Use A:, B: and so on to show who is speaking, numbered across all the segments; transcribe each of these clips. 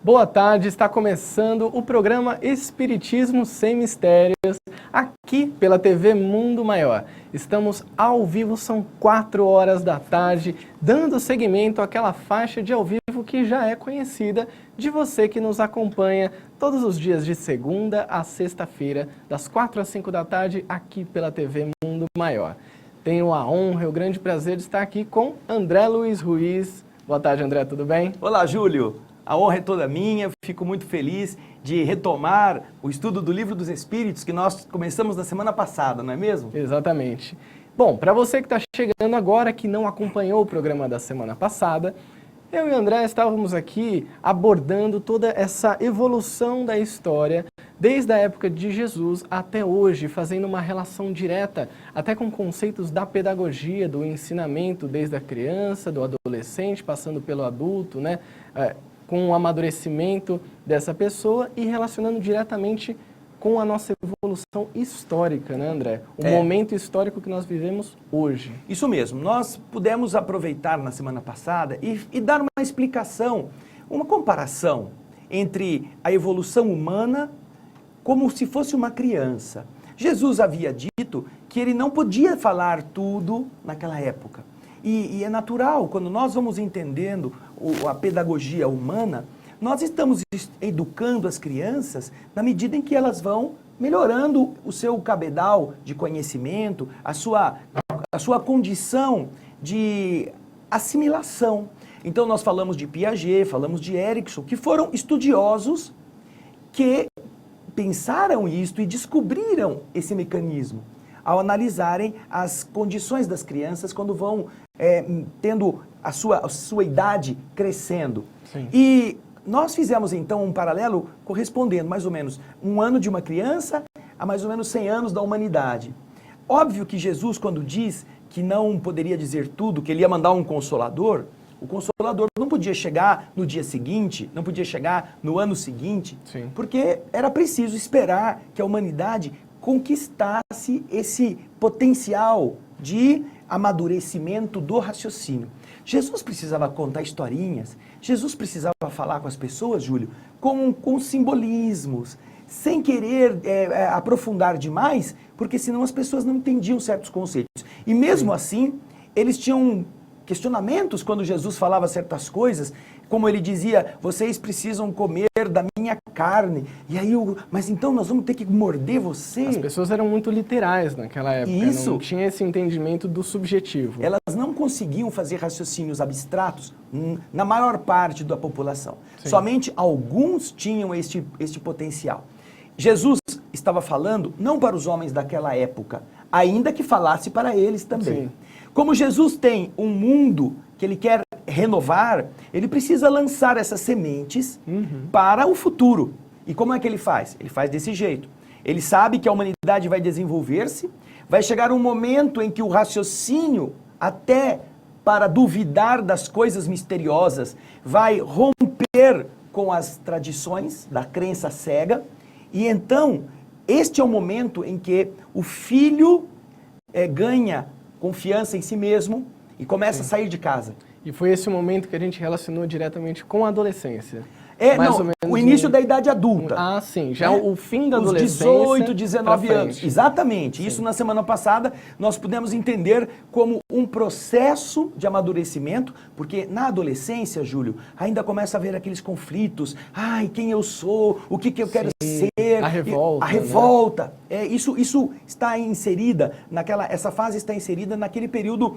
A: Boa tarde, está começando o programa Espiritismo Sem Mistérios, aqui pela TV Mundo Maior. Estamos ao vivo, são 4 horas da tarde, dando seguimento àquela faixa de ao vivo que já é conhecida de você que nos acompanha todos os dias de segunda a sexta-feira, das 4 às 5 da tarde, aqui pela TV Mundo Maior. Tenho a honra e o grande prazer de estar aqui com André Luiz Ruiz. Boa tarde, André, tudo bem?
B: Olá, Júlio. A honra é toda minha, fico muito feliz de retomar o estudo do Livro dos Espíritos que nós começamos na semana passada, não é mesmo?
A: Exatamente. Bom, para você que está chegando agora, que não acompanhou o programa da semana passada, eu e o André estávamos aqui abordando toda essa evolução da história, desde a época de Jesus até hoje, fazendo uma relação direta até com conceitos da pedagogia, do ensinamento, desde a criança, do adolescente, passando pelo adulto, né? Com o amadurecimento dessa pessoa e relacionando diretamente com a nossa evolução histórica, né, André? O momento histórico que nós vivemos hoje.
B: Isso mesmo. Nós pudemos aproveitar na semana passada e dar uma explicação, uma comparação entre a evolução humana como se fosse uma criança. Jesus havia dito que ele não podia falar tudo naquela época. E é natural, quando nós vamos entendendo a pedagogia humana, nós estamos educando as crianças na medida em que elas vão melhorando o seu cabedal de conhecimento, a sua condição de assimilação. Então nós falamos de Piaget, falamos de Erikson, que foram estudiosos que pensaram isto e descobriram esse mecanismo ao analisarem as condições das crianças quando vão tendo a sua idade crescendo.
A: Sim.
B: E nós fizemos então um paralelo correspondendo mais ou menos 1 ano de uma criança a mais ou menos 100 anos da humanidade. Óbvio que Jesus, quando diz que não poderia dizer tudo, que ele ia mandar um consolador, o consolador não podia chegar no dia seguinte, não podia chegar no ano seguinte,
A: Sim.
B: porque era preciso esperar que a humanidade conquistasse esse potencial de amadurecimento do raciocínio. Jesus precisava contar historinhas, Jesus precisava falar com as pessoas, Júlio, com simbolismos, sem querer aprofundar demais, porque senão as pessoas não entendiam certos conceitos. E mesmo assim, eles tinham questionamentos quando Jesus falava certas coisas, como ele dizia, vocês precisam comer da minha carne. E aí, mas então nós vamos ter que morder você?
A: As pessoas eram muito literais naquela época,
B: Isso.
A: Não tinha esse entendimento do subjetivo.
B: Elas não conseguiam fazer raciocínios abstratos na maior parte da população.
A: Sim.
B: Somente alguns tinham este potencial. Jesus estava falando não para os homens daquela época, ainda que falasse para eles também.
A: Sim.
B: Como Jesus tem um mundo que ele quer renovar, ele precisa lançar essas sementes para o futuro. E como é que ele faz? Ele faz desse jeito. Ele sabe que a humanidade vai desenvolver-se, vai chegar um momento em que o raciocínio, até para duvidar das coisas misteriosas, vai romper com as tradições da crença cega. E então, este é o momento em que o filho ganha confiança em si mesmo e começa a sair de casa.
A: E foi esse o momento que a gente relacionou diretamente com a adolescência.
B: O início da idade adulta.
A: Ah, sim, já o fim da adolescência.
B: Os 18, 19
A: pra
B: anos.
A: frente.
B: Exatamente.
A: Sim.
B: Isso na semana passada nós pudemos entender como um processo de amadurecimento, porque na adolescência, Júlio, ainda começa a haver aqueles conflitos. Ai, quem eu sou? O que eu quero ser?
A: A revolta.
B: A revolta. Né? Isso está inserida essa fase está inserida naquele período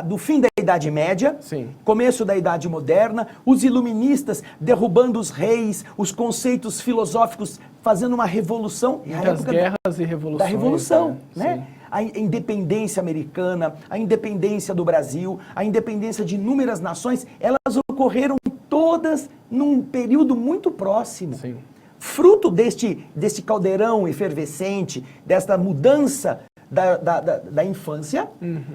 B: do fim da Idade Média,
A: Sim.
B: começo da Idade Moderna, os iluministas derrubando os reis, os conceitos filosóficos fazendo uma revolução.
A: Muitas guerras e revoluções.
B: Da revolução, né?
A: Sim.
B: A independência americana, a independência do Brasil, a independência de inúmeras nações, elas ocorreram todas num período muito próximo.
A: Sim.
B: Fruto deste caldeirão efervescente, desta mudança da infância,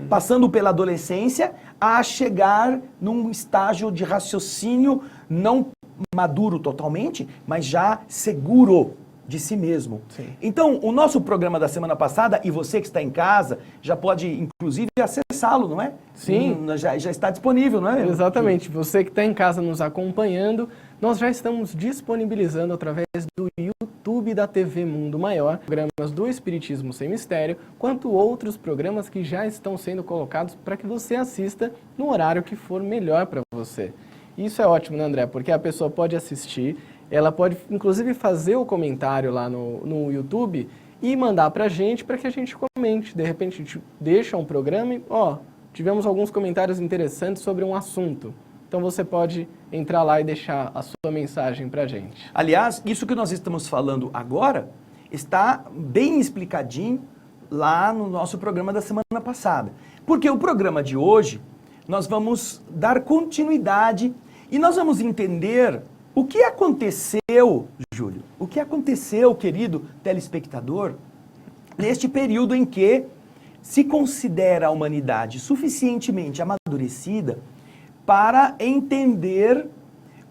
B: passando pela adolescência, a chegar num estágio de raciocínio não maduro totalmente, mas já seguro de si mesmo.
A: Sim.
B: Então, o nosso programa da semana passada, e você que está em casa, já pode, inclusive, acessá-lo, não é?
A: Sim.
B: Já está disponível, não é?
A: Exatamente. Você que está em casa nos acompanhando, nós já estamos disponibilizando através do YouTube da TV Mundo Maior, programas do Espiritismo Sem Mistério, quanto outros programas que já estão sendo colocados para que você assista no horário que for melhor para você. Isso é ótimo, né, André? Porque a pessoa pode assistir, ela pode, inclusive, fazer o comentário lá no YouTube e mandar para que a gente comente. De repente, a gente deixa um programa e, tivemos alguns comentários interessantes sobre um assunto. Então, você pode entrar lá e deixar a sua mensagem para a gente.
B: Aliás, isso que nós estamos falando agora está bem explicadinho lá no nosso programa da semana passada. Porque o programa de hoje, nós vamos dar continuidade e nós vamos entender o que aconteceu, Júlio, o que aconteceu, querido telespectador, neste período em que se considera a humanidade suficientemente amadurecida para entender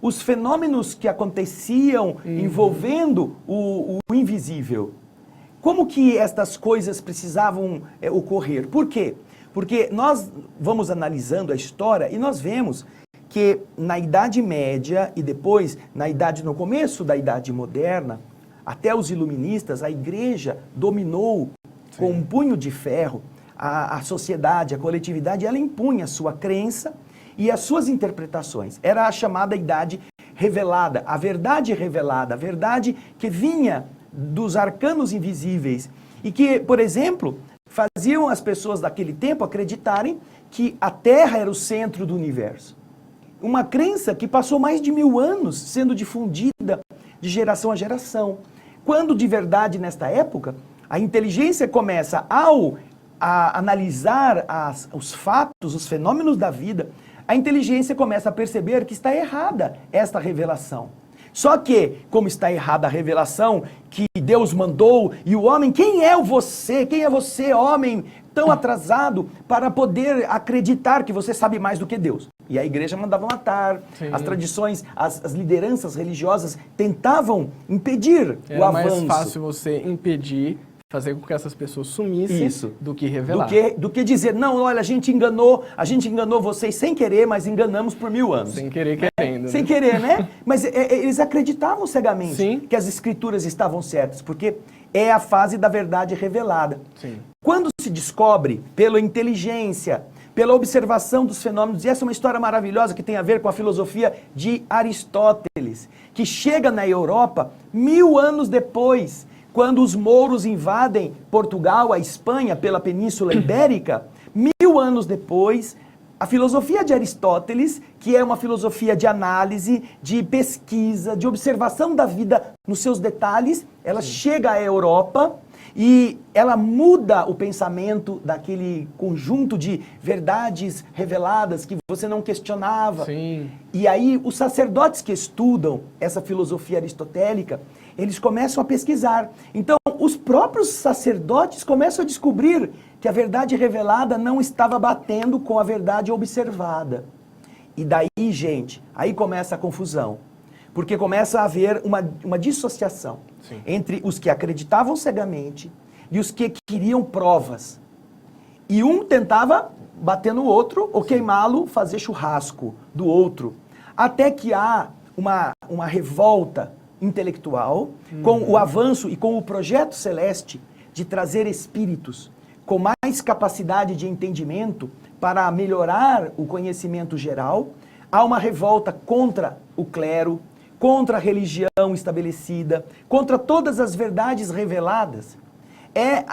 B: os fenômenos que aconteciam envolvendo o invisível. Como que estas coisas precisavam ocorrer? Por quê? Porque nós vamos analisando a história e nós vemos que na Idade Média e depois no começo da Idade Moderna, até os iluministas, a Igreja dominou com um punho de ferro a sociedade, a coletividade, ela impunha a sua crença e as suas interpretações. Era a chamada Idade Revelada, a verdade que vinha dos arcanos invisíveis e que, por exemplo, faziam as pessoas daquele tempo acreditarem que a Terra era o centro do universo. Uma crença que passou mais de 1000 anos sendo difundida de geração a geração. Quando de verdade, nesta época, a inteligência começa a analisar os fatos, os fenômenos da vida, a inteligência começa a perceber que está errada esta revelação. Só que, como está errada a revelação que Deus mandou, e o homem, quem é você, homem, tão atrasado para poder acreditar que você sabe mais do que Deus? E a igreja mandava matar,
A: Sim.
B: as tradições, as lideranças religiosas tentavam impedir o avanço.
A: Era mais fácil você impedir, fazer com que essas pessoas sumissem do que revelar.
B: Do que dizer, não, olha, a gente enganou vocês sem querer, mas enganamos por 1000 anos.
A: Sem querer, querendo.
B: Sem querer, né? Mas eles acreditavam cegamente
A: Sim.
B: que as escrituras estavam certas, porque é a fase da verdade revelada.
A: Sim.
B: Quando se descobre pela inteligência, pela observação dos fenômenos, e essa é uma história maravilhosa que tem a ver com a filosofia de Aristóteles, que chega na Europa 1000 anos depois, quando os mouros invadem Portugal, a Espanha, pela Península Ibérica, 1000 anos depois, a filosofia de Aristóteles, que é uma filosofia de análise, de pesquisa, de observação da vida nos seus detalhes, ela chega à Europa e ela muda o pensamento daquele conjunto de verdades reveladas que você não questionava.
A: Sim.
B: E aí os sacerdotes que estudam essa filosofia aristotélica, eles começam a pesquisar. Então, os próprios sacerdotes começam a descobrir que a verdade revelada não estava batendo com a verdade observada. E daí, gente, aí começa a confusão. Porque começa a haver uma dissociação entre os que acreditavam cegamente e os que queriam provas. E um tentava bater no outro ou queimá-lo, fazer churrasco do outro. Até que há uma revolta intelectual com o avanço e com o projeto celeste de trazer espíritos com mais capacidade de entendimento para melhorar o conhecimento geral. Há uma revolta contra o clero, contra a religião estabelecida, contra todas as verdades reveladas. É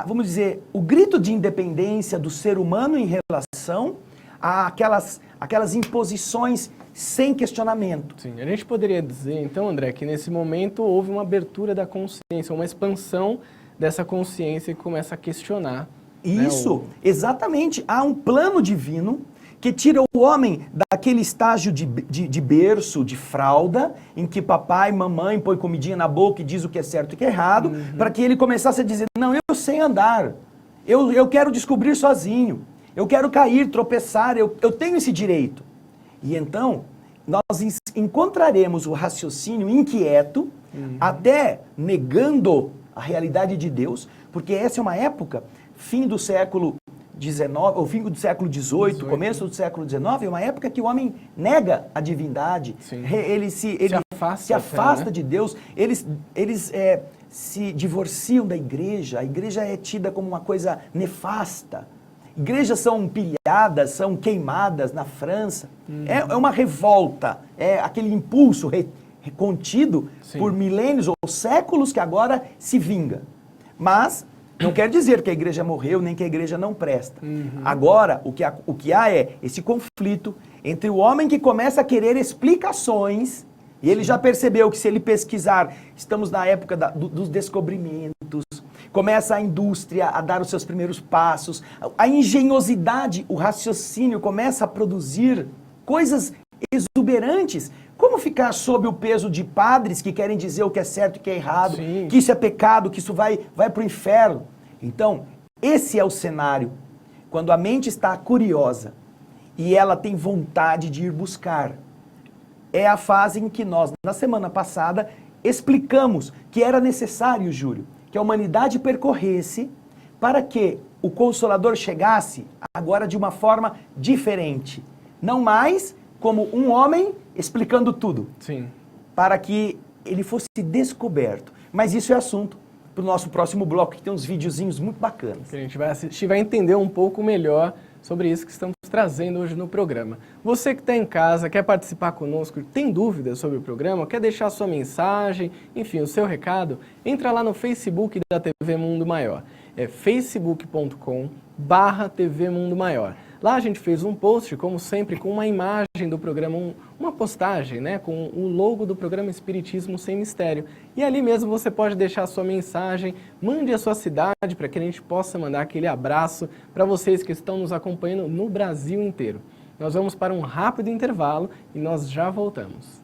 B: vamos dizer, o grito de independência do ser humano em relação àquelas imposições sem questionamento.
A: Sim, a gente poderia dizer, então, André, que nesse momento houve uma abertura da consciência, uma expansão dessa consciência que começa a questionar.
B: Isso, exatamente. Há um plano divino que tira o homem daquele estágio de berço, de fralda, em que papai, mamãe põe comidinha na boca e diz o que é certo e o que é errado, para que ele começasse a dizer, não, eu sei andar, eu quero descobrir sozinho, eu quero cair, tropeçar, eu tenho esse direito. E então, nós encontraremos o raciocínio inquieto, até negando a realidade de Deus, porque essa é uma época, fim do século XIX, ou fim do século XVIII, começo do século XIX, é uma época que o homem nega a divindade, ele se afasta de Deus, eles se divorciam da igreja, a igreja é tida como uma coisa nefasta. Igrejas são pilhadas, são queimadas na França. É uma revolta, é aquele impulso contido por milênios ou séculos que agora se vinga. Mas não quer dizer que a igreja morreu, nem que a igreja não presta. Agora, o que há é esse conflito entre o homem que começa a querer explicações, e ele já percebeu que se ele pesquisar, estamos na época dos descobrimentos, começa a indústria a dar os seus primeiros passos, a engenhosidade, o raciocínio começa a produzir coisas exuberantes. Como ficar sob o peso de padres que querem dizer o que é certo e o que é errado, que isso é pecado, que isso vai para o inferno? Então, esse é o cenário. Quando a mente está curiosa e ela tem vontade de ir buscar. É a fase em que nós, na semana passada, explicamos que era necessário, Júlio, que a humanidade percorresse para que o Consolador chegasse agora de uma forma diferente. Não mais como um homem explicando tudo. Para que ele fosse descoberto. Mas isso é assunto para o nosso próximo bloco, que tem uns videozinhos muito bacanas.
A: Que a gente vai assistir, vai entender um pouco melhor sobre isso que estamos trazendo hoje no programa. Você que está em casa, quer participar conosco, tem dúvidas sobre o programa, quer deixar sua mensagem, enfim, o seu recado, entra lá no Facebook da TV Mundo Maior. É facebook.com/TV Mundo Maior. Lá a gente fez um post, como sempre, com uma imagem do programa, uma postagem, né, com o logo do programa Espiritismo Sem Mistério. E ali mesmo você pode deixar a sua mensagem, mande a sua cidade para que a gente possa mandar aquele abraço para vocês que estão nos acompanhando no Brasil inteiro. Nós vamos para um rápido intervalo e nós já voltamos.